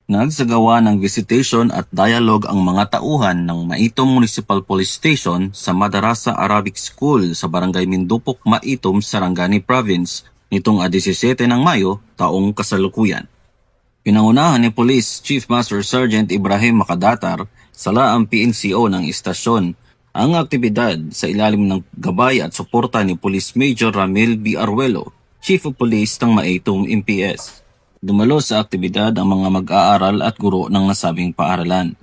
Nagsagawa ng visitation at dialogue ang mga tauhan ng Maitom Municipal Police Station sa Madarasa Arabic School sa Barangay Mindupok, Maitom, Sarangani Province nitong 17 ng Mayo taong kasalukuyan. Pinangunahan ni Police Chief Master Sergeant Ibrahim Makadatar, sala ang PNCO ng istasyon, ang aktibidad sa ilalim ng gabay at suporta ni Police Major Ramil B. Arguello, Chief of Police ng Maitom MPS. Dumalo sa aktibidad ang mga mag-aaral at guro ng nasabing paaralan.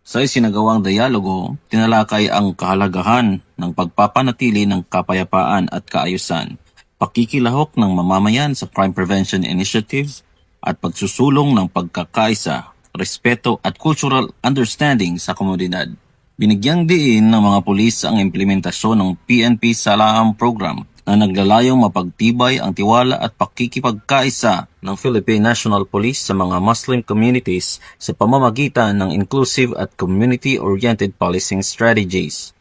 Sa isinagawang dialogo, tinalakay ang kahalagahan ng pagpapanatili ng kapayapaan at kaayusan, pakikilahok ng mamamayan sa crime prevention initiatives, at pagsusulong ng pagkakaisa, respeto at cultural understanding sa komunidad. Binigyang diin ng mga pulis ang implementasyon ng PNP Salaam Program na naglalayong mapagtibay ang tiwala at pakikipagkaisa ng Philippine National Police sa mga Muslim communities sa pamamagitan ng inclusive at community-oriented policing strategies.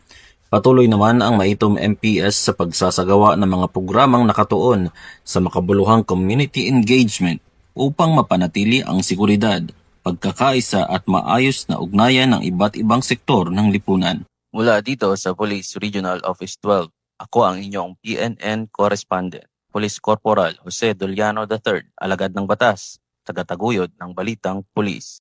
Patuloy naman ang Maitom MPS sa pagsasagawa ng mga programang nakatuon sa makabuluhang community engagement upang mapanatili ang seguridad, pagkakaisa at maayos na ugnayan ng iba't ibang sektor ng lipunan. Mula dito sa Police Regional Office 12, ako ang inyong PNN correspondent, Police Corporal Jose Doliano III, alagad ng batas, tagataguyod ng Balitang Pulis.